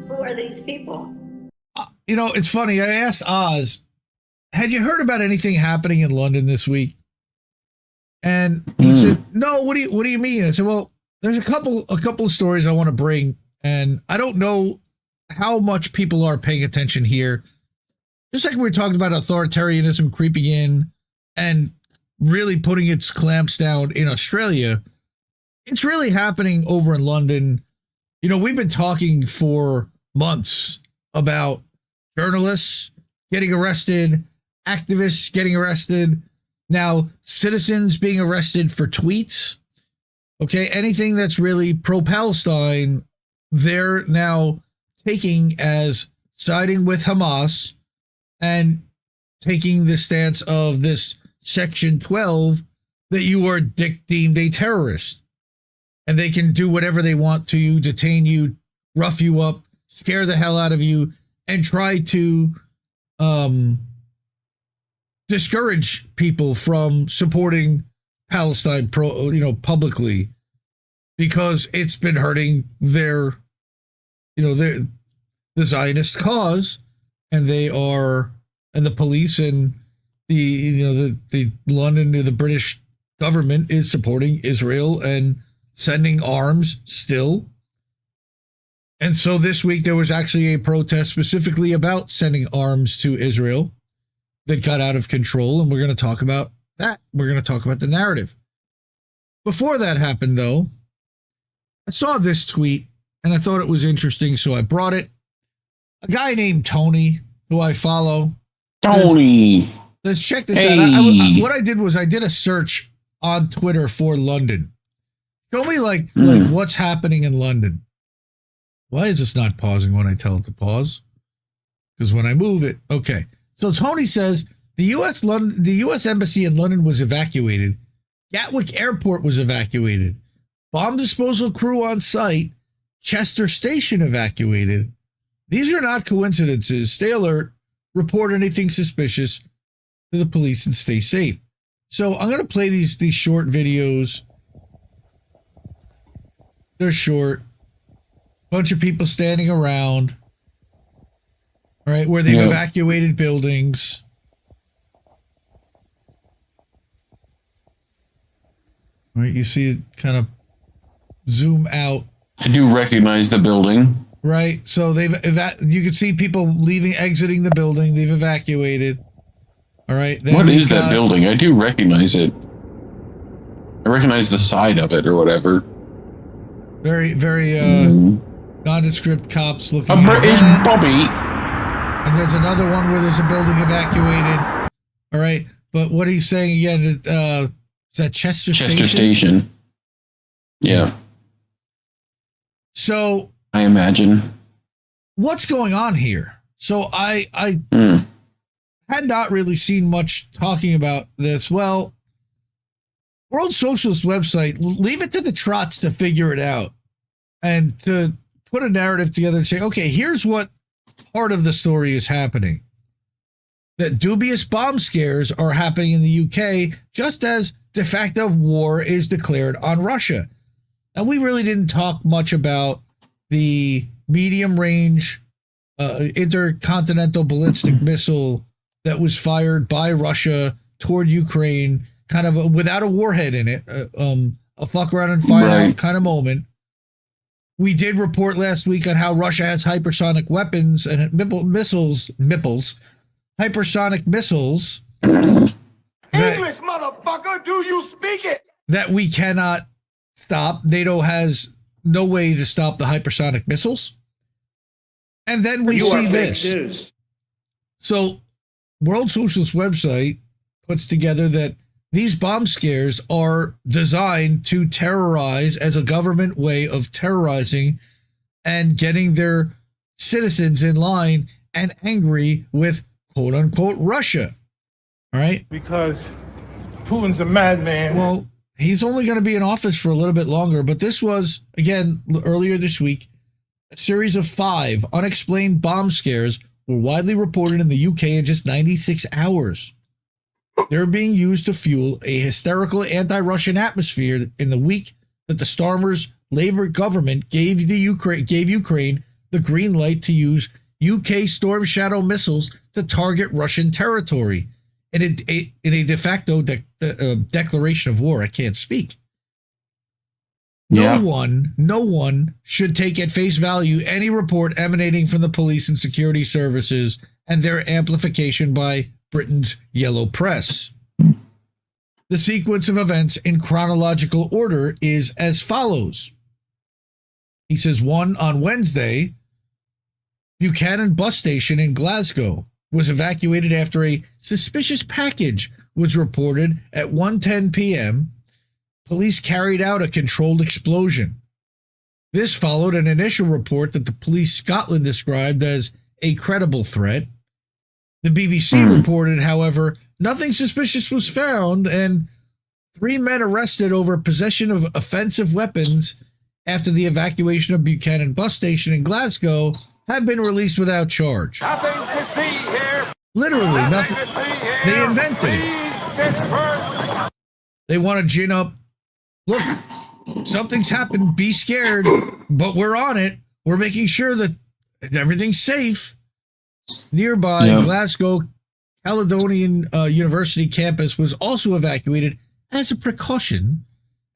Who are these people? It's funny. I asked Oz, had you heard about anything happening in London this week? And he said, no, what do you mean? I said, well, there's a couple of stories I want to bring, and I don't know how much people are paying attention here. Just like we were talking about authoritarianism creeping in and really putting its clamps down in Australia, it's really happening over in London. We've been talking for months about journalists getting arrested, activists getting arrested, now citizens being arrested for tweets. Okay, anything that's really pro-Palestine, they're now taking as siding with Hamas and taking the stance of this Section 12 that you are deemed a terrorist. And they can do whatever they want to you, detain you, rough you up, scare the hell out of you, and try to discourage people from supporting Palestine publicly, because it's been hurting the Zionist cause, and the police and the London, the British government is supporting Israel and sending arms still. And so this week there was actually a protest specifically about sending arms to Israel that got out of control, and we're going to talk about that. We're going to talk about the narrative. Before that happened, though, I saw this tweet, and I thought it was interesting, so I brought it. A guy named Tony, who I follow. Tony! Let's check this out. What I did was I did a search on Twitter for London. Show me, like what's happening in London. Why is this not pausing when I tell it to pause? Because when I move it, okay. So Tony says the U.S. Embassy in London was evacuated. Gatwick Airport was evacuated. Bomb disposal crew on site. Chester Station evacuated. These are not coincidences. Stay alert. Report anything suspicious to the police and stay safe. So I'm going to play these short videos. They're short. Bunch of people standing around. All right, where they've evacuated buildings. All right, you see it kind of zoom out. I do recognize the building. Right, so you can see people exiting the building. They've evacuated. All right. Then what is that building? I do recognize it. I recognize the side of it or whatever. Very, very nondescript cops looking. British Bobby. And there's another one where there's a building evacuated. All right, but what he's saying again is that Chester Station? Chester Station. Yeah. So I imagine. What's going on here? So I had not really seen much talking about this. Well, World Socialist website, leave it to the trots to figure it out and to put a narrative together and say, okay, here's what part of the story is happening. That dubious bomb scares are happening in the UK, just as de facto war is declared on Russia. And we really didn't talk much about the medium range intercontinental ballistic missile that was fired by Russia toward Ukraine, kind of without a warhead in it, a fuck around and find out kind of moment. We did report last week on how Russia has hypersonic weapons and hypersonic missiles. English, motherfucker, do you speak it? That we cannot stop. NATO has no way to stop the hypersonic missiles. And then we see this. So World Socialist website puts together that these bomb scares are designed to terrorize as a government way of terrorizing and getting their citizens in line and angry with quote unquote Russia. All right. Because Putin's a madman. Well, he's only going to be in office for a little bit longer, but this was, again, earlier this week, a series of 5 unexplained bomb scares were widely reported in the UK in just 96 hours. They're being used to fuel a hysterical anti-Russian atmosphere in the week that the stormers Labour government gave Ukraine the green light to use UK Storm Shadow missiles to target Russian territory in a de facto declaration of war. I can't speak. No one should take at face value any report emanating from the police and security services and their amplification by Britain's yellow press. The sequence of events in chronological order is as follows. He says, 1, on Wednesday, Buchanan bus station in Glasgow was evacuated after a suspicious package was reported at 1:10 p.m. Police carried out a controlled explosion. This followed an initial report that the police Scotland described as a credible threat. The BBC reported, however, nothing suspicious was found and 3 men arrested over possession of offensive weapons after the evacuation of Buchanan bus station in Glasgow have been released without charge. Nothing to see here. Literally nothing. To see here. They invented it. Please disperse. They want to gin up. Look, something's happened. Be scared, but we're on it. We're making sure that everything's safe. Nearby, Glasgow Caledonian University campus was also evacuated as a precaution,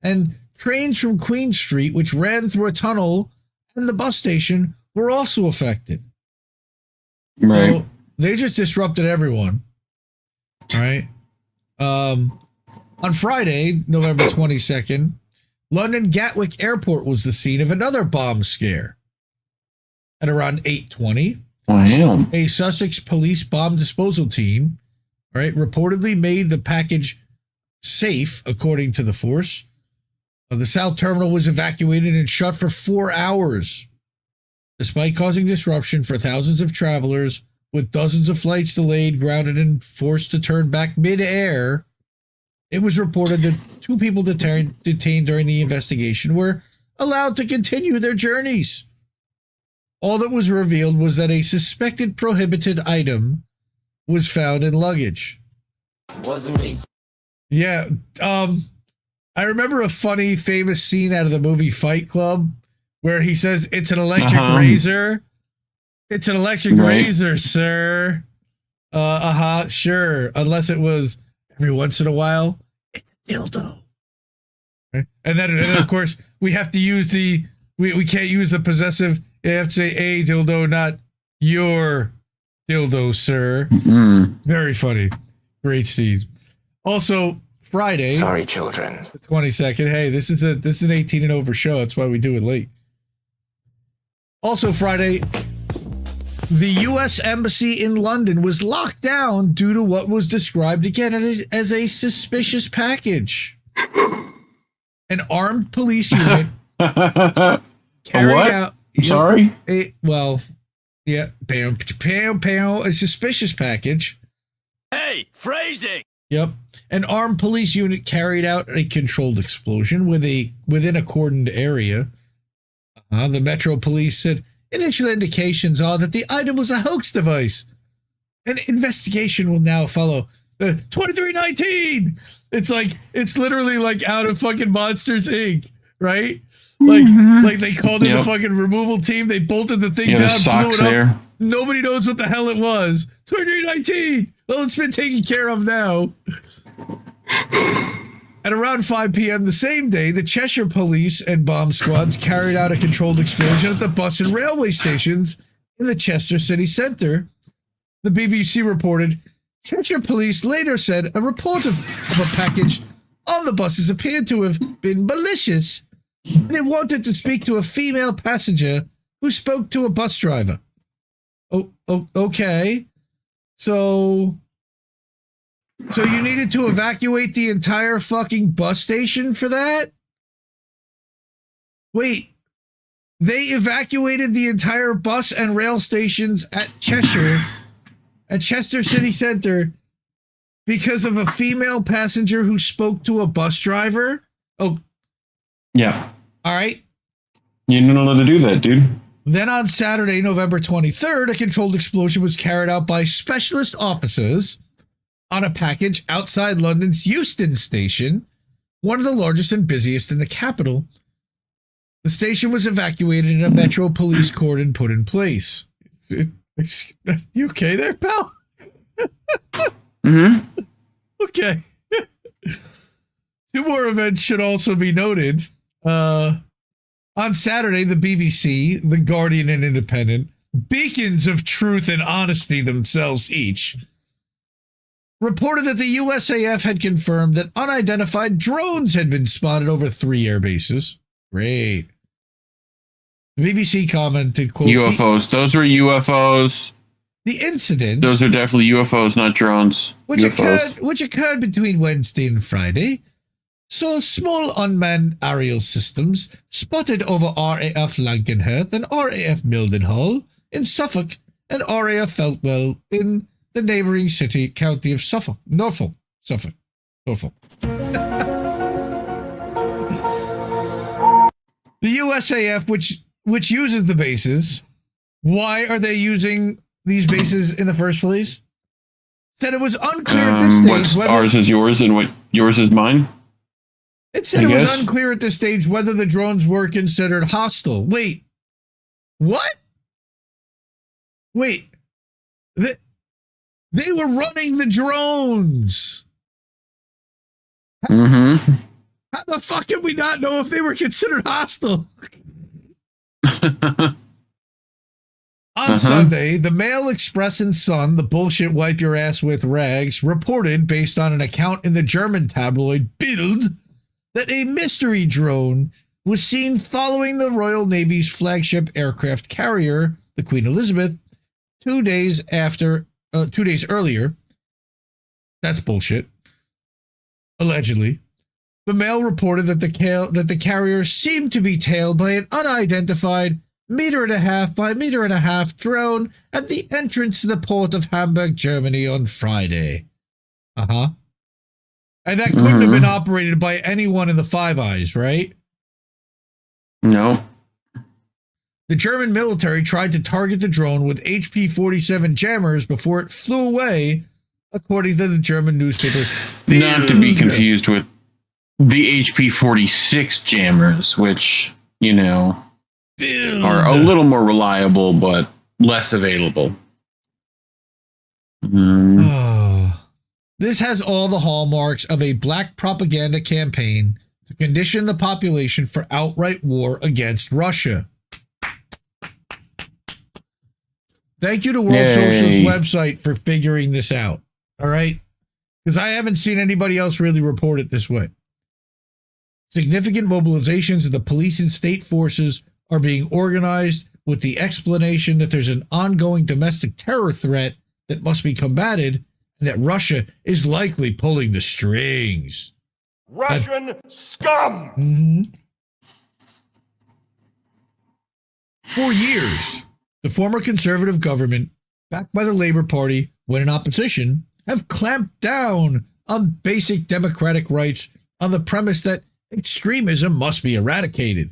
and trains from Queen Street, which ran through a tunnel, and the bus station were also affected. Right. So they just disrupted everyone. All right. On Friday, November 22nd, London Gatwick Airport was the scene of another bomb scare. At around 8:20, a Sussex police bomb disposal team, reportedly made the package safe, according to the force. The South Terminal was evacuated and shut for 4 hours, despite causing disruption for thousands of travelers, with dozens of flights delayed, grounded, and forced to turn back mid-air. It was reported that 2 people detained during the investigation were allowed to continue their journeys. All that was revealed was that a suspected prohibited item was found in luggage. Wasn't me. Yeah, I remember a funny, famous scene out of the movie Fight Club where he says, "It's an electric razor. It's an electric razor, sir." Sure. Unless it was every once in a while, it's a dildo. Right? And then of course, we have to use we can't use the possessive. You have to say a dildo, not your dildo, sir. Very funny. Great scene. Also, Friday. Sorry, children. The 22nd. Hey, this is an 18 and over show. That's why we do it late. Also, Friday, the U.S. Embassy in London was locked down due to what was described again as a suspicious package. An armed police unit carried out. Sorry? A suspicious package. Hey, phrasing! Yep. An armed police unit carried out a controlled explosion within a cordoned area. The Metro Police said initial indications are that the item was a hoax device. An investigation will now follow. 2319! It's literally like out of fucking Monsters, Inc., right? Like they called in the fucking removal team. They bolted the thing down, blew it up. There. Nobody knows what the hell it was. 2319! Well, it's been taken care of now. At around 5 p.m. the same day, the Cheshire police and bomb squads carried out a controlled explosion at the bus and railway stations in the Chester city centre. The BBC reported, Cheshire police later said a report of a package on the buses appeared to have been malicious, and it wanted to speak to a female passenger who spoke to a bus driver. Okay. So you needed to evacuate the entire fucking bus station for that? Wait, they evacuated the entire bus and rail stations at Chester City Centre because of a female passenger who spoke to a bus driver? Oh. Yeah. All right. You didn't know how to do that, dude. Then on Saturday, November 23rd, a controlled explosion was carried out by specialist officers on a package outside London's Euston Station, one of the largest and busiest in the capital. The station was evacuated and a metro police cordon put in place. You okay there, pal? Mm-hmm. Okay. Two more events should also be noted. On Saturday, the BBC, The Guardian, and Independent, beacons of truth and honesty themselves each, reported that the USAF had confirmed that unidentified drones had been spotted over 3 air bases. Great. The BBC commented, quote, UFOs. Those were UFOs. the incidents, Those are definitely UFOs, not drones. which UFOs. occurred between Wednesday and Friday, saw small unmanned aerial systems spotted over RAF Lankenheath and RAF Mildenhall in Suffolk and RAF Feltwell in the neighbouring county of Norfolk. The USAF, which uses the bases, why are they using these bases in the first place? Said it was unclear at this stage what's whether ours is yours and what yours is mine. it said it was unclear at this stage whether the drones were considered hostile. Wait, what? Wait, they were running the drones. Mm-hmm. How the fuck can we not know if they were considered hostile? On Sunday, the Mail, Express, and Sun, the bullshit wipe your ass with rags, reported, based on an account in the German tabloid Bild, that a mystery drone was seen following the Royal Navy's flagship aircraft carrier, the Queen Elizabeth, 2 days earlier. That's bullshit. Allegedly. The Mail reported that the carrier seemed to be tailed by an unidentified 1.5 by 1.5 meter drone at the entrance to the port of Hamburg, Germany on Friday. And that couldn't have been operated by anyone in the Five Eyes, right? No. The German military tried to target the drone with HP-47 jammers before it flew away, according to the German newspaper. Not to be confused with the HP-46 jammers, which, are a little more reliable, but less available. This has all the hallmarks of a black propaganda campaign to condition the population for outright war against Russia. Thank you to World Social's website for figuring this out. All right? Because I haven't seen anybody else really report it this way. Significant mobilizations of the police and state forces are being organized with the explanation that there's an ongoing domestic terror threat that must be combated and that Russia is likely pulling the strings. Russian scum! For years, the former conservative government, backed by the Labour Party when in opposition, have clamped down on basic democratic rights on the premise that extremism must be eradicated,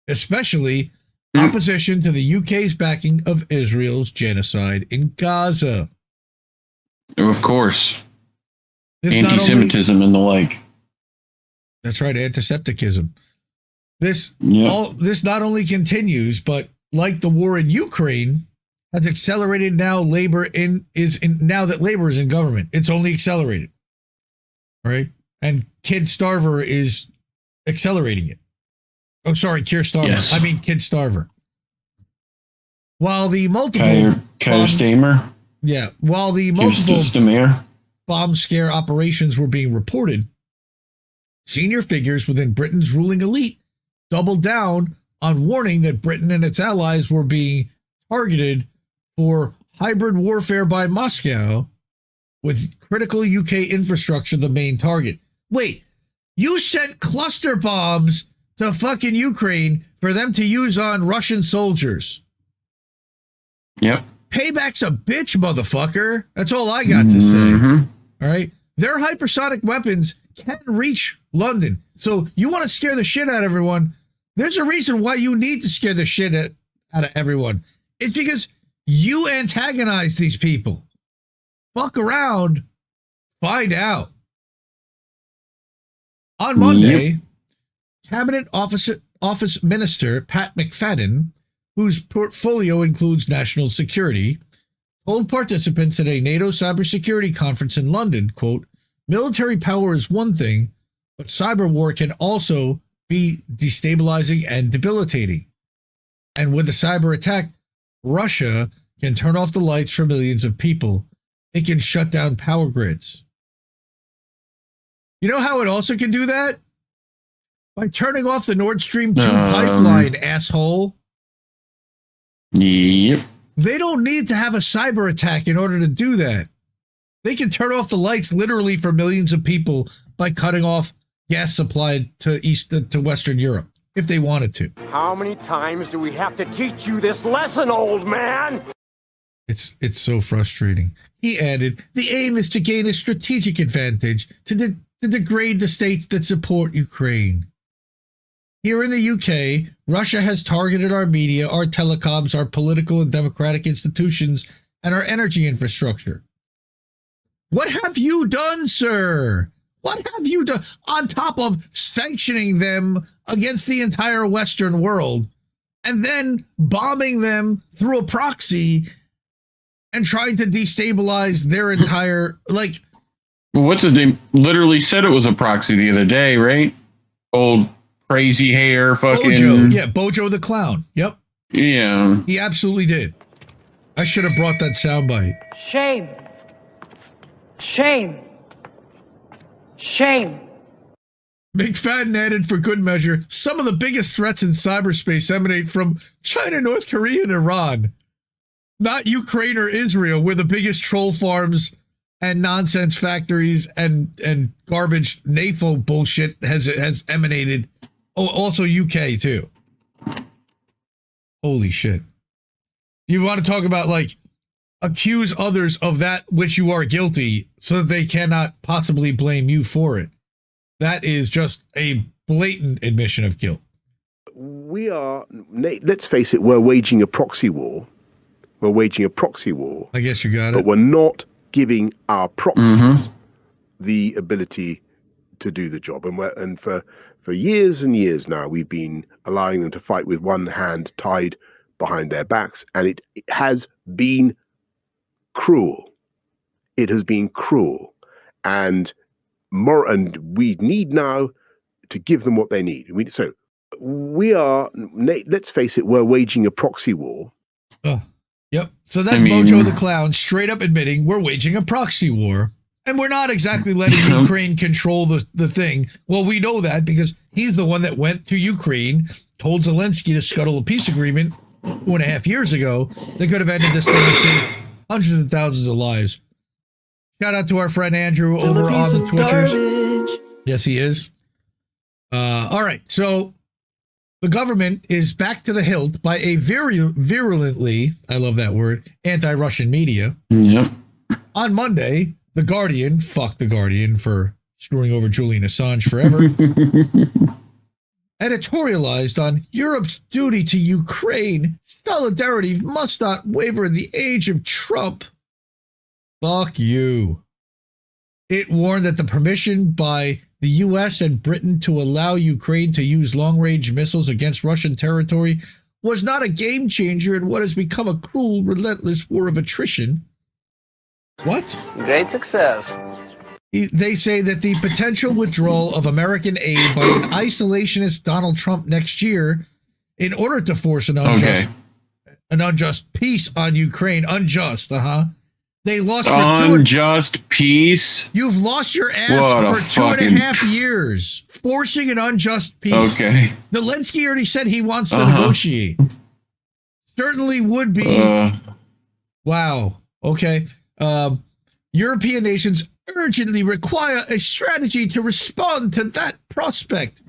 especially opposition to the UK's backing of Israel's genocide in Gaza. Of course. Anti-Semitism and the like. That's right, antisepticism. This not only continues, but like the war in Ukraine, has accelerated now now that labor is in government. It's only accelerated. Right? And Kid Starver is accelerating it. Oh, sorry, Keir Starmer. Yes. I mean Kid Starver. While the multiple bomb scare operations were being reported, senior figures within Britain's ruling elite doubled down on warning that Britain and its allies were being targeted for hybrid warfare by Moscow, with critical UK infrastructure the main target. Wait, you sent cluster bombs to fucking Ukraine for them to use on Russian soldiers. Yep. Payback's a bitch, motherfucker. That's all I got to say. All right? Their hypersonic weapons can reach London. So you want to scare the shit out of everyone. There's a reason why you need to scare the shit out of everyone. It's because you antagonize these people. Fuck around. Find out. On Monday, Cabinet Office Minister Pat McFadden, whose portfolio includes national security, told participants at a NATO cybersecurity conference in London, quote, military power is one thing, but cyber war can also be destabilizing and debilitating. And with a cyber attack, Russia can turn off the lights for millions of people. It can shut down power grids. You know how it also can do that? By turning off the Nord Stream 2 pipeline, asshole. Yep. They don't need to have a cyber attack in order to do that. They can turn off the lights literally for millions of people by cutting off gas supply to Western Europe if they wanted to. How many times do we have to teach you this lesson, old man? It's so frustrating. He added, the aim is to gain a strategic advantage to degrade the states that support Ukraine. Here in the UK, Russia has targeted our media, our telecoms, our political and democratic institutions, and our energy infrastructure. What have you done, sir? What have you done on top of sanctioning them against the entire Western world and then bombing them through a proxy and trying to destabilize their entire, like... What's his name? Literally said it was a proxy the other day, right? Old crazy hair fucking... Bojo, yeah, Bojo the Clown. Yep. Yeah. He absolutely did. I should have brought that soundbite. Shame. Shame. Shame. McFadden added for good measure, some of the biggest threats in cyberspace emanate from China, North Korea, and Iran. Not Ukraine or Israel, where the biggest troll farms and nonsense factories and garbage NAFO bullshit has emanated. Oh, also UK too. Holy shit. You want to talk about, like, accuse others of that which you are guilty so that they cannot possibly blame you for it. That is just a blatant admission of guilt. We are, let's face it, we're waging a proxy war. We're waging a proxy war. I guess you got it. But we're not giving our proxies the ability to do the job. And for years and years now, we've been allowing them to fight with one hand tied behind their backs. And it has been cruel. It has been cruel. And we need now to give them what they need. So we are, let's face it, we're waging a proxy war. Oh, yep. So that's Mojo the Clown straight up admitting we're waging a proxy war. And we're not exactly letting Ukraine control the thing. Well, we know that because he's the one that went to Ukraine, told Zelensky to scuttle a peace agreement 2.5 years ago. They could have ended this thing and saved hundreds of thousands of lives. Shout out to our friend Andrew over on the Twitchers. Yes, he is. All right. So the government is back to the hilt by a virulently, I love that word, anti-Russian media. Yep. On Monday, The Guardian, fuck The Guardian for screwing over Julian Assange forever, editorialized on Europe's duty to Ukraine. Solidarity must not waver in the age of Trump. Fuck you. It warned that the permission by the U.S. and Britain to allow Ukraine to use long-range missiles against Russian territory was not a game changer in what has become a cruel, relentless war of attrition. What? Great success. They say that the potential withdrawal of American aid by an isolationist Donald Trump next year in order to force an unjust peace on Ukraine. Unjust, They lost for unjust peace. You've lost your ass for 2.5 years, forcing an unjust peace. Okay. Zelensky already said he wants to negotiate. Certainly would be. Wow. Okay. European nations urgently require a strategy to respond to that prospect.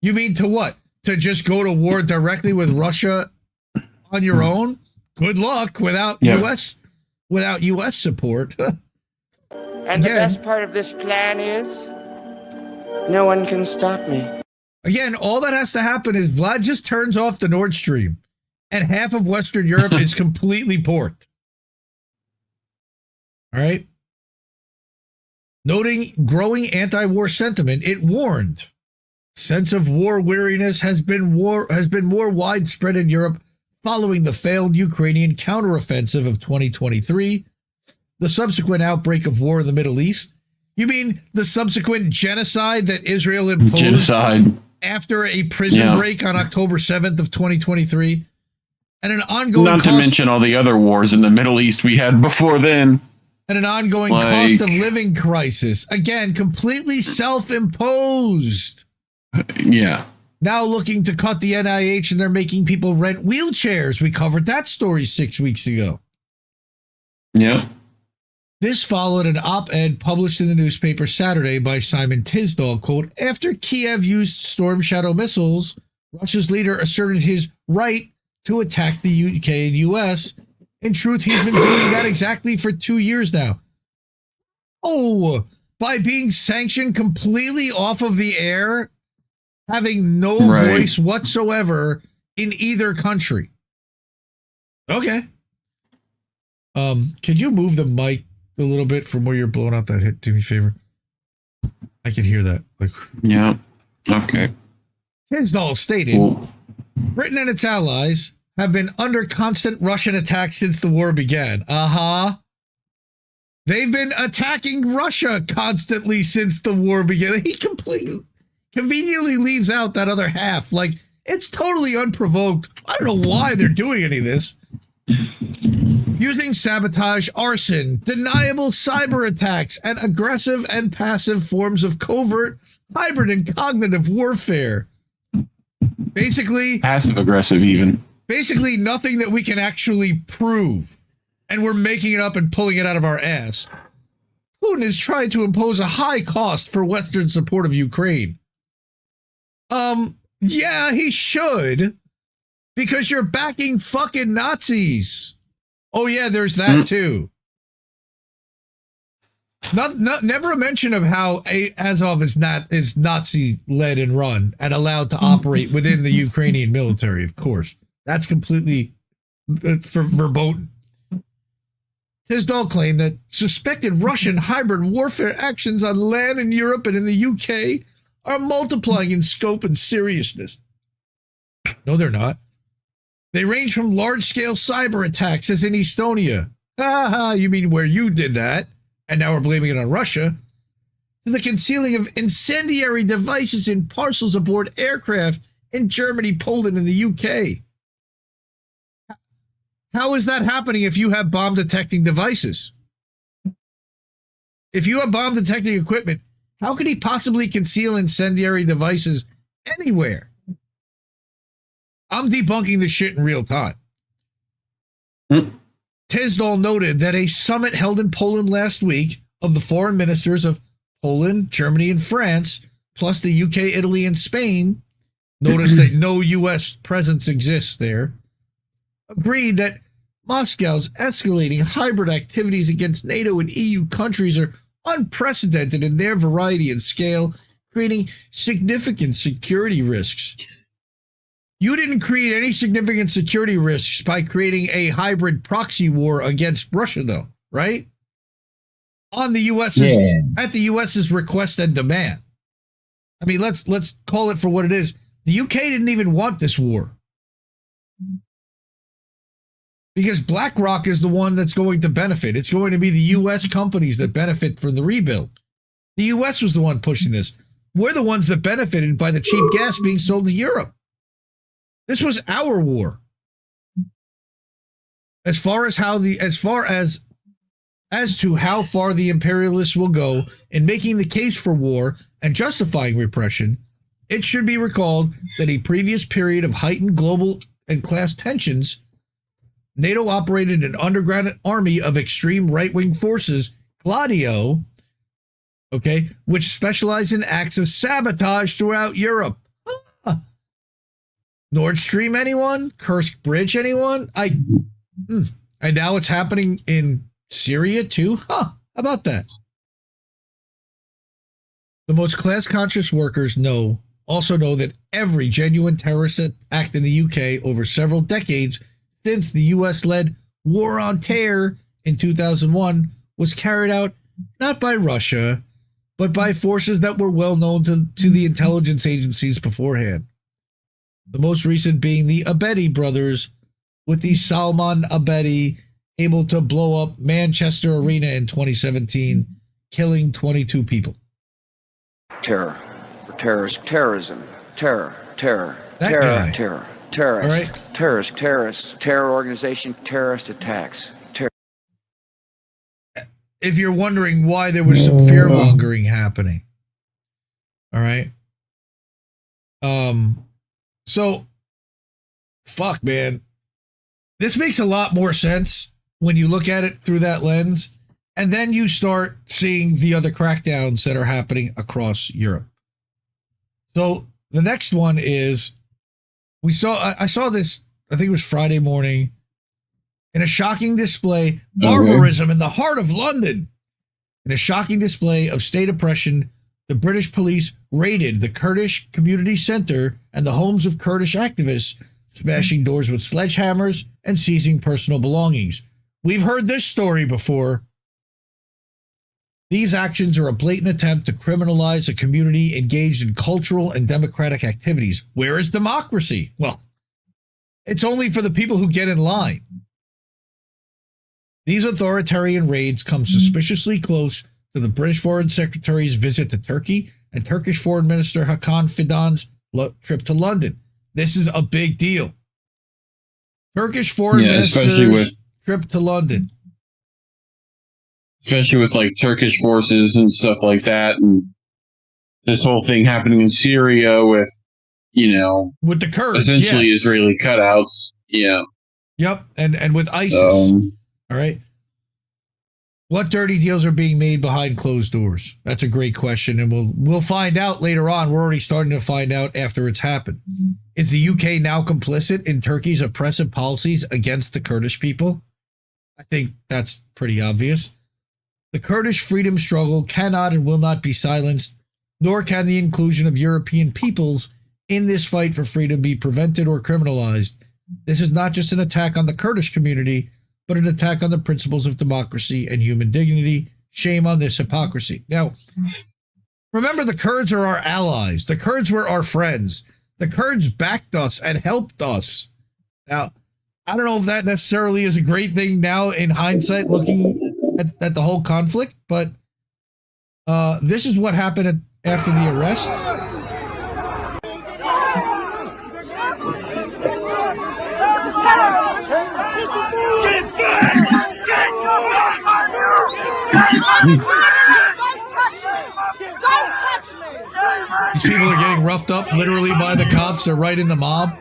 You mean to what? To just go to war directly with Russia on your own? Good luck without U.S. support. And the best part of this plan is no one can stop me. Again, all that has to happen is Vlad just turns off the Nord Stream and half of Western Europe is completely porked. All right. Noting growing anti-war sentiment, it warned sense of war weariness has been more widespread in Europe following the failed Ukrainian counteroffensive of 2023, the subsequent outbreak of war in the Middle East. You mean the subsequent genocide that Israel imposed after a prison break on October 7th of 2023? And an ongoing Not to mention all the other wars in the Middle East we had before then. And an ongoing cost of living crisis. Again, completely self-imposed. Yeah. Now looking to cut the NIH, and they're making people rent wheelchairs. We covered that story 6 weeks ago. Yeah. This followed an op-ed published in the newspaper Saturday by Simon Tisdall, quote, after Kiev used Storm Shadow missiles, Russia's leader asserted his right to attack the UK and US. In truth, he's been doing that exactly for 2 years now. Oh, by being sanctioned completely off of the air, having no voice whatsoever in either country. Okay. Could you move the mic a little bit from where you're blowing out that hit? Do me a favor. I can hear that. Like, yeah. Okay. Tisdall stated, Britain and its allies have been under constant Russian attack since the war began. They've been attacking Russia constantly since the war began. He completely conveniently leaves out that other half. Like, it's totally unprovoked. I don't know why they're doing any of this. Using sabotage, arson, deniable cyber attacks, and aggressive and passive forms of covert, hybrid, and cognitive warfare. Basically, passive aggressive even. Basically nothing that we can actually prove. And we're making it up and pulling it out of our ass. Putin is trying to impose a high cost for Western support of Ukraine. Yeah, he should. Because you're backing fucking Nazis. Oh yeah, there's that too. Never a mention of how Azov is Nazi led and run and allowed to operate within the Ukrainian military, of course. That's completely verboten. Tisdall claimed that suspected Russian hybrid warfare actions on land in Europe and in the UK are multiplying in scope and seriousness. No, they're not. They range from large-scale cyber attacks, as in Estonia. You mean where you did that, and now we're blaming it on Russia, to the concealing of incendiary devices in parcels aboard aircraft in Germany, Poland, and the UK. How is that happening if you have bomb-detecting devices? If you have bomb-detecting equipment, how could he possibly conceal incendiary devices anywhere? I'm debunking this shit in real time. Tisdall noted that a summit held in Poland last week of the foreign ministers of Poland, Germany, and France, plus the UK, Italy, and Spain, notice that no U.S. presence exists there, agreed that Moscow's escalating hybrid activities against NATO and EU countries are unprecedented in their variety and scale, creating significant security risks. You didn't create any significant security risks by creating a hybrid proxy war against Russia, though, right? On the US's at the US's request and demand. I mean, let's call it for what it is. The UK didn't even want this war. Because BlackRock is the one that's going to benefit. It's going to be the U.S. companies that benefit from the rebuild. The U.S. was the one pushing this. We're the ones that benefited by the cheap gas being sold to Europe. This was our war. As to how far the imperialists will go in making the case for war and justifying repression, it should be recalled that a previous period of heightened global and class tensions, NATO operated an underground army of extreme right-wing forces, Gladio, which specialized in acts of sabotage throughout Europe. Nord Stream, anyone? Kursk Bridge, anyone? And now it's happening in Syria, too? How about that? The most class-conscious workers also know that every genuine terrorist act in the UK over several decades since the U.S.-led War on Terror in 2001 was carried out not by Russia, but by forces that were well known to the intelligence agencies beforehand. The most recent being the Abedi brothers, with the Salman Abedi able to blow up Manchester Arena in 2017, killing 22 people. Terrorism, terror, That guy. terrorist, All right. terror organization, terrorist attacks. If you're wondering why there was some fear mongering happening. All right. So fuck, man. This makes a lot more sense when you look at it through that lens, and then you start seeing the other crackdowns that are happening across Europe. So the next one is I saw this, I think it was Friday morning, in a shocking display, barbarism in the heart of London. In a shocking display of state oppression, the British police raided the Kurdish community center and the homes of Kurdish activists, smashing doors with sledgehammers and seizing personal belongings. We've heard this story before. These actions are a blatant attempt to criminalize a community engaged in cultural and democratic activities. Where is democracy? Well, it's only for the people who get in line. These authoritarian raids come suspiciously close to the British Foreign Secretary's visit to Turkey and Turkish Foreign Minister Hakan Fidan's trip to London. This is a big deal. Turkish Foreign Minister's trip to London. Especially with like Turkish forces and stuff like that, and this whole thing happening in Syria with, with the Kurds, essentially yes. Israeli cutouts. Yeah. Yep, and with ISIS. All right. What dirty deals are being made behind closed doors? That's a great question, and we'll find out later on. We're already starting to find out after it's happened. Is the UK now complicit in Turkey's oppressive policies against the Kurdish people? I think that's pretty obvious. The Kurdish freedom struggle cannot and will not be silenced, nor can the inclusion of European peoples in this fight for freedom be prevented or criminalized. This is not just an attack on the Kurdish community, but an attack on the principles of democracy and human dignity. Shame on this hypocrisy. Now, remember, the Kurds are our allies. The Kurds were our friends. The Kurds backed us and helped us. Now, I don't know if that necessarily is a great thing now in hindsight, looking at the whole conflict, but this is what happened after the arrest. These people are getting roughed up literally by the cops. They're right in the mob.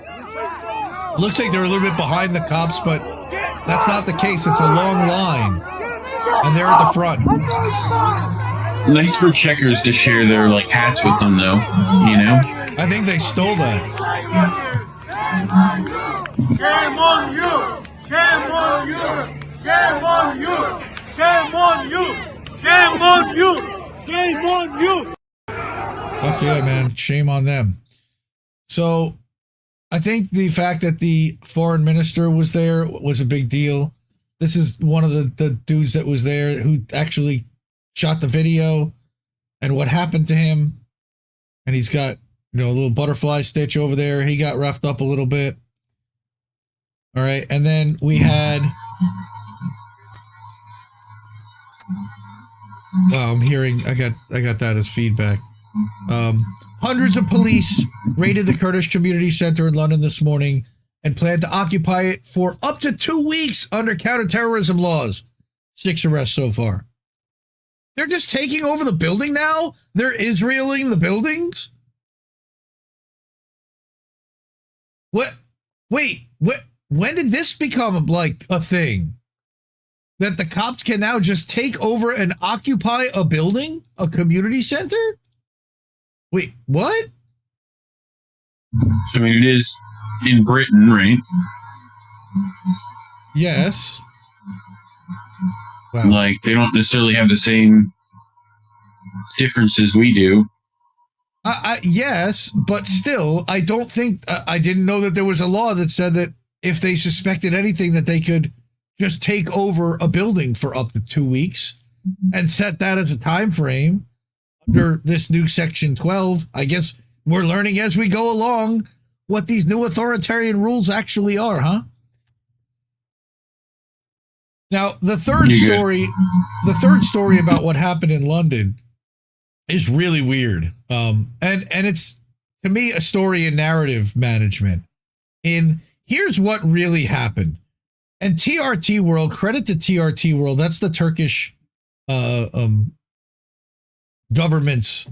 Looks like they're a little bit behind the cops, but that's not the case. It's a long line, and they're at the front. Nice for checkers to share their hats with them, though. I think they stole that. Shame on you! Shame on you! Shame on you! Shame on you! Shame on you! Shame on you! Fuck yeah, man. Shame on them. So, I think the fact that the foreign minister was there was a big deal. This is one of the dudes that was there who actually shot the video and what happened to him. And he's got, a little butterfly stitch over there. He got roughed up a little bit. All right. And then we had... Oh, I'm hearing... I got that as feedback. Hundreds of police raided the Kurdish community center in London this morning and plan to occupy it for up to 2 weeks under counterterrorism laws. 6 arrests so far. They're just taking over the building now? They're Israeling the buildings? What? Wait, what? When did this become a thing? That the cops can now just take over and occupy a building? A community center? Wait, what? I mean, it is in Britain, right? Yes. Wow. They don't necessarily have the same differences we do. Yes, but still, I don't think... I didn't know that there was a law that said that if they suspected anything, that they could just take over a building for up to 2 weeks and set that as a time frame under this new Section 12. I guess we're learning as we go along what these new authoritarian rules actually are, huh? Now, the third story about what happened in London is really weird. And it's, to me, a story in narrative management. Here's what really happened. And TRT World, credit to TRT World, that's the Turkish government's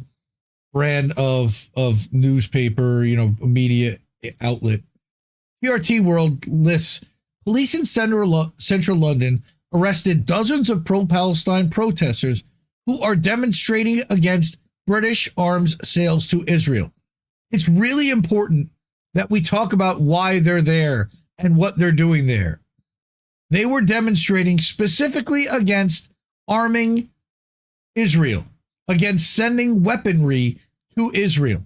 brand of newspaper, media outlet. TRT World lists police in central London arrested dozens of pro-Palestine protesters who are demonstrating against British arms sales to Israel. It's really important that we talk about why they're there and what they're doing there. They were demonstrating specifically against arming Israel, against sending weaponry to Israel.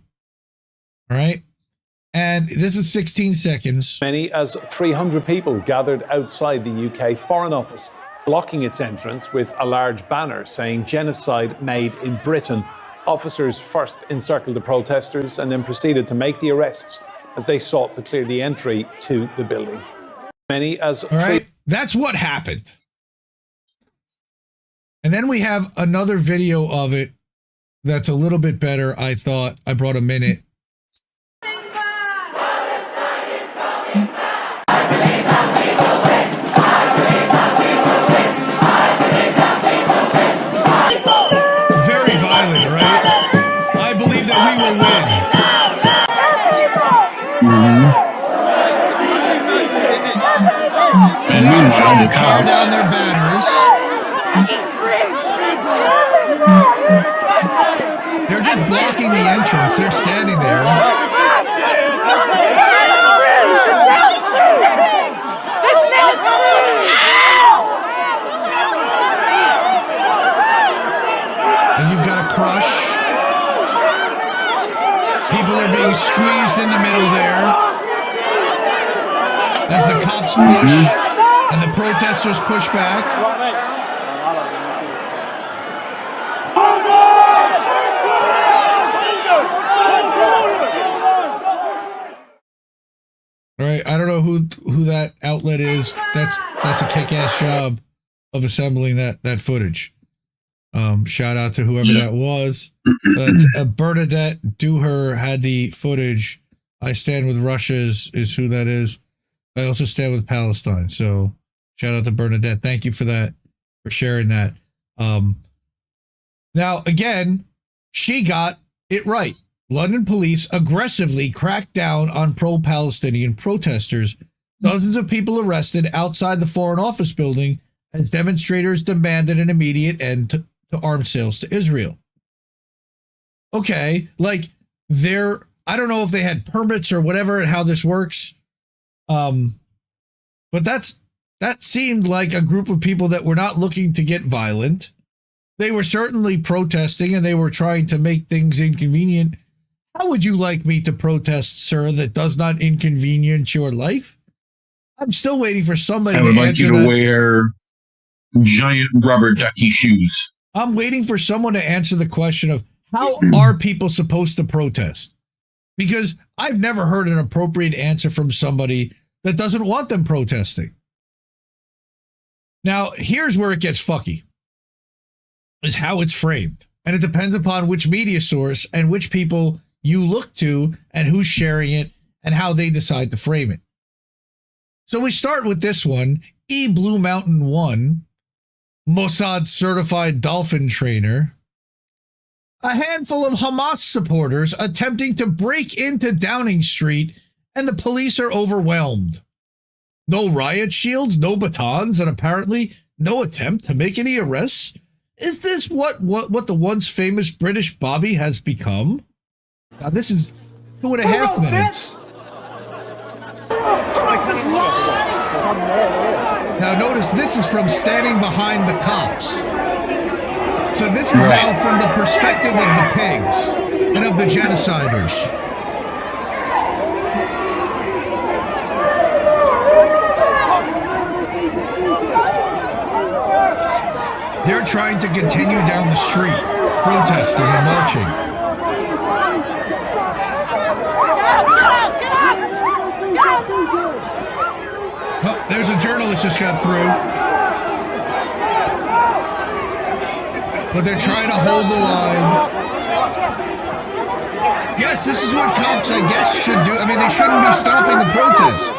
All right? And this is 16 seconds. Many as 300 people gathered outside the UK Foreign Office, blocking its entrance with a large banner saying genocide made in Britain. Officers first encircled the protesters and then proceeded to make the arrests as they sought to clear the entry to the building. Many as All right, that's what happened. And then we have another video of it that's a little bit better, I thought. I brought a minute. Very violent, right? I believe that we will win. And they're trying to tear down their banners. They're just blocking the entrance. They're standing there. And you've got a crush. People are being squeezed in the middle there as the cops push and the protesters push back. All right, I don't know who that outlet is. That's a kick-ass job of assembling that footage. Shout out to whoever that was. Bernadette Duher had the footage. I stand with Russia is who that is. I also stand with Palestine. So shout out to Bernadette. Thank you for that, for sharing that. Now, again, she got it right. London police aggressively cracked down on pro-Palestinian protesters. Dozens of people arrested outside the Foreign Office building as demonstrators demanded an immediate end to arms sales to Israel. Okay, like I don't know if they had permits or whatever and how this works. But that seemed like a group of people that were not looking to get violent. They were certainly protesting and they were trying to make things inconvenient. How would you like me to protest, sir, that does not inconvenience your life? I'm still waiting for somebody to answer that. I would like you to wear giant rubber ducky shoes. I'm waiting for someone to answer the question of how are people supposed to protest? Because I've never heard an appropriate answer from somebody that doesn't want them protesting. Now, here's where it gets fucky, is how it's framed. And it depends upon which media source and which people you look to and who's sharing it and how they decide to frame it. So we start with this one, Blue Mountain 1, Mossad certified dolphin trainer. A handful of Hamas supporters attempting to break into Downing Street and the police are overwhelmed. No riot shields, no batons, and apparently no attempt to make any arrests. Is this what the once famous British Bobby has become? Now this is 2.5 minutes. Now notice this is from standing behind the cops. So this is now from the perspective of the pigs and of the genociders. They're trying to continue down the street, protesting and marching. Oh, there's a journalist just got through. But they're trying to hold the line. Yes, this is what cops, I guess, should do. I mean, they shouldn't be stopping the protest.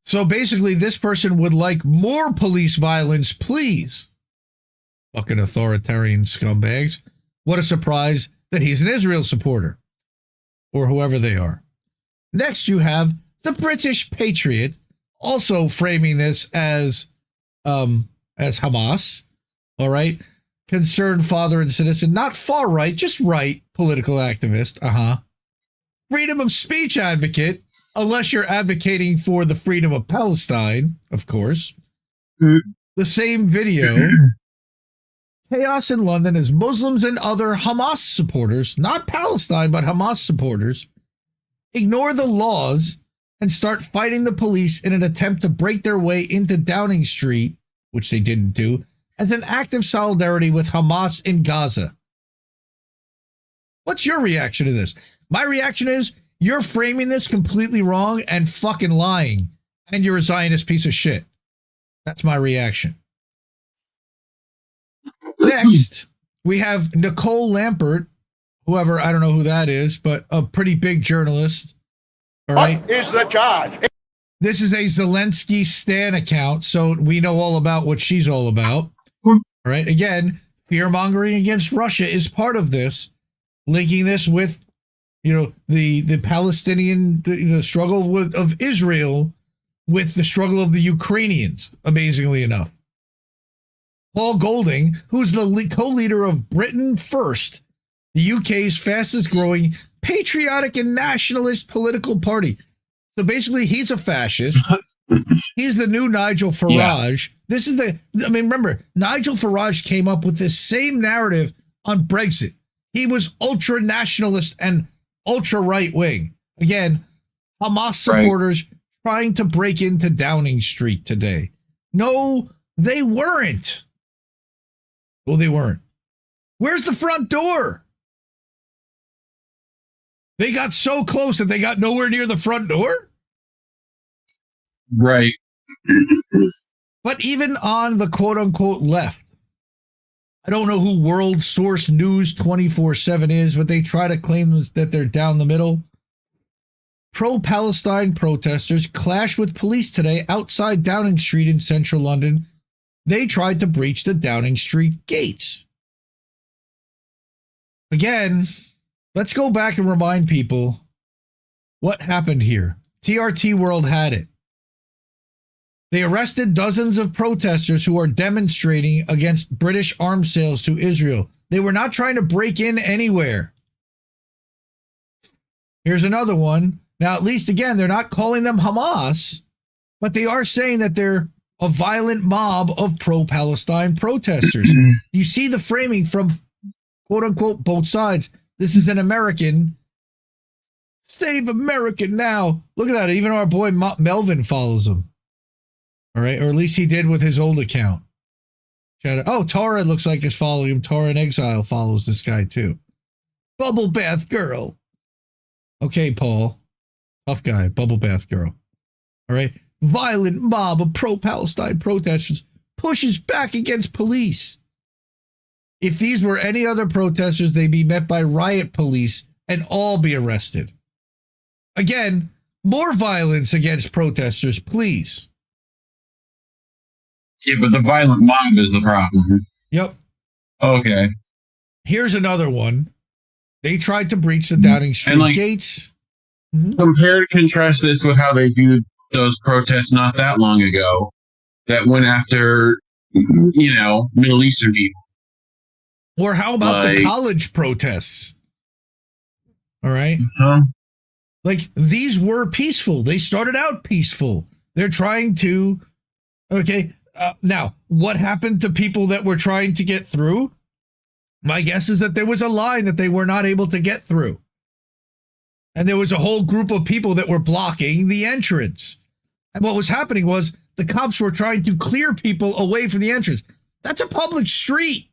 So basically, this person would like more police violence, please. Fucking authoritarian scumbags. What a surprise that he's an Israel supporter. Or whoever they are. Next, you have the British Patriot, also framing this as Hamas. All right? Concerned father and citizen, not far right, just right political activist. Freedom of speech advocate, unless you're advocating for the freedom of Palestine, of course. The same video. Chaos in London as Muslims and other Hamas supporters, not Palestine, but Hamas supporters, ignore the laws and start fighting the police in an attempt to break their way into Downing Street, which they didn't do, as an act of solidarity with Hamas in Gaza. What's your reaction to this? My reaction is, you're framing this completely wrong and fucking lying, and you're a Zionist piece of shit. That's my reaction. Next, we have Nicole Lampert, whoever, I don't know who that is, but a pretty big journalist. All right. What is the charge? This is a Zelensky Stan account, so we know all about what she's all about. All right. Again, fear-mongering against Russia is part of this, linking this with, you know, the Palestinian, the struggle of Israel with the struggle of the Ukrainians, amazingly enough. Paul Golding, who's the co-leader of Britain First, the UK's fastest growing patriotic and nationalist political party. So basically, he's a fascist. He's the new Nigel Farage. Yeah. This is remember, Nigel Farage came up with this same narrative on Brexit. He was ultra nationalist and ultra right wing. Again, Hamas supporters trying to break into Downing Street today. No, they weren't. Well, they weren't. Where's the front door? They got so close that they got nowhere near the front door? Right. But even on the quote-unquote left, I don't know who World Source News 24/7 is, but they try to claim that they're down the middle. Pro-Palestine protesters clashed with police today outside Downing Street in central London. They tried to breach the Downing Street gates. Again, let's go back and remind people what happened here. TRT World had it. They arrested dozens of protesters who are demonstrating against British arms sales to Israel. They were not trying to break in anywhere. Here's another one. Now, at least, again, they're not calling them Hamas, but they are saying that they're a violent mob of pro-Palestine protesters. You see the framing from, quote-unquote, both sides. This is an American. Save America now. Look at that. Even our boy Melvin follows him. All right, or at least he did with his old account. Oh, Tara looks like is following him. Tara in Exile follows this guy too. Bubble Bath Girl. Okay, Paul. Tough guy. Bubble Bath Girl. All right. Violent mob of pro-Palestine protesters pushes back against police. If these were any other protesters, they'd be met by riot police and all be arrested. Again, more violence against protesters, please. Yeah, but the violent mob is the problem. Yep. Okay. Here's another one. They tried to breach the Downing Street gates. Compare and contrast this with how they viewed those protests not that long ago that went after, Middle Eastern people. Or how about the college protests? All right. Like, these were peaceful. They started out peaceful. They're trying to, now, what happened to people that were trying to get through? My guess is that there was a line that they were not able to get through. And there was a whole group of people that were blocking the entrance. And what was happening was the cops were trying to clear people away from the entrance. That's a public street.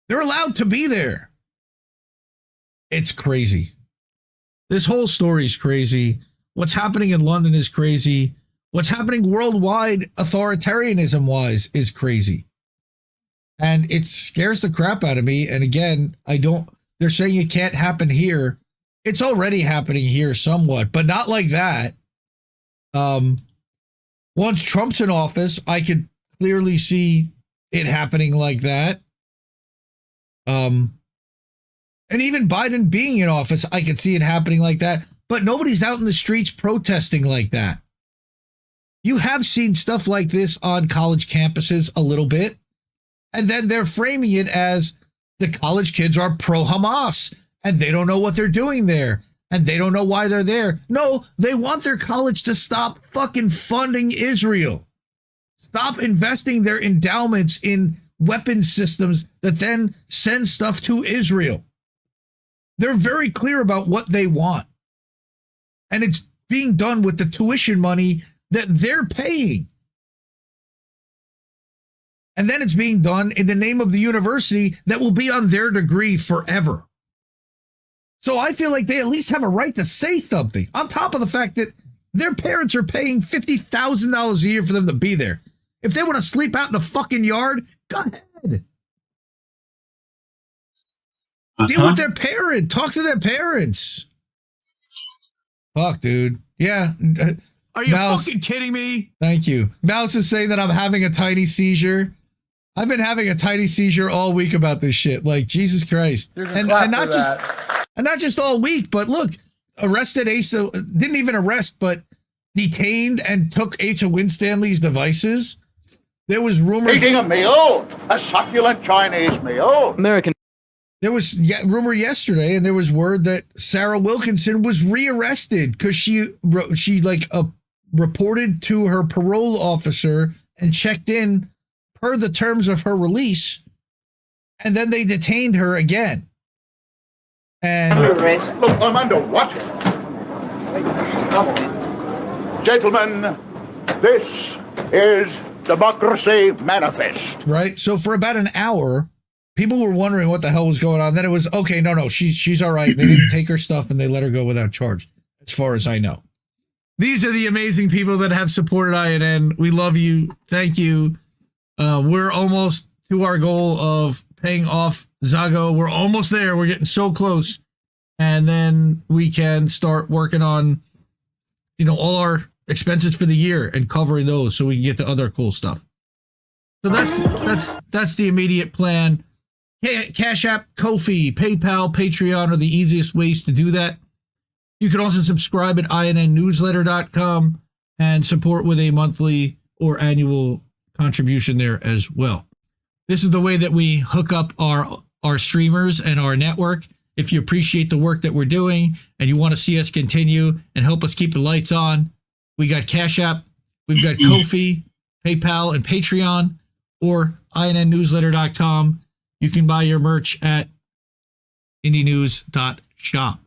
They're allowed to be there. It's crazy. This whole story is crazy. What's happening in London is crazy. What's happening worldwide, authoritarianism-wise, is crazy. And it scares the crap out of me. And again, they're saying it can't happen here. It's already happening here somewhat, but not like that. Once Trump's in office, I could clearly see it happening like that. And even Biden being in office, I could see it happening like that. But nobody's out in the streets protesting like that. You have seen stuff like this on college campuses a little bit. And then they're framing it as the college kids are pro-Hamas and they don't know what they're doing there and they don't know why they're there. No, they want their college to stop fucking funding Israel. Stop investing their endowments in weapons systems that then send stuff to Israel. They're very clear about what they want. And it's being done with the tuition money that they're paying. And then it's being done in the name of the university that will be on their degree forever. So I feel like they at least have a right to say something, on top of the fact that their parents are paying $50,000 a year for them to be there. If they want to sleep out in a fucking yard, go ahead. Deal with their parent. Talk to their parents. Fuck, dude. Yeah. Are you Mouse, fucking kidding me? Thank you. Mouse is saying that I'm having a tiny seizure. I've been having a tiny seizure all week about this shit. Like, Jesus Christ. And not just all week, but look, arrested Asa, didn't even arrest, but detained and took Asa Winstanley's devices. There was rumor eating a meal, a succulent Chinese meal. American. There was rumor yesterday, and there was word that Sarah Wilkinson was rearrested because she reported to her parole officer and checked in per the terms of her release, and then they detained her again. And look, I'm under what? Gentlemen, this is Democracy Manifest. Right? So for about an hour, people were wondering what the hell was going on. Then it was, okay, no, she's all right. They didn't take her stuff and they let her go without charge, as far as I know. These are the amazing people that have supported INN. We love you. Thank you. We're almost to our goal of paying off Zago. We're almost there. We're getting so close. And then we can start working on, all our expenses for the year and covering those so we can get to other cool stuff. So that's the immediate plan. Cash App, Ko-fi, PayPal, Patreon are the easiest ways to do that. You can also subscribe at innnewsletter.com and support with a monthly or annual contribution there as well. This is the way that we hook up our streamers and our network. If you appreciate the work that we're doing and you want to see us continue and help us keep the lights on, we got Cash App, we've got Ko-fi, PayPal, and Patreon, or innnewsletter.com. You can buy your merch at indienews.shop.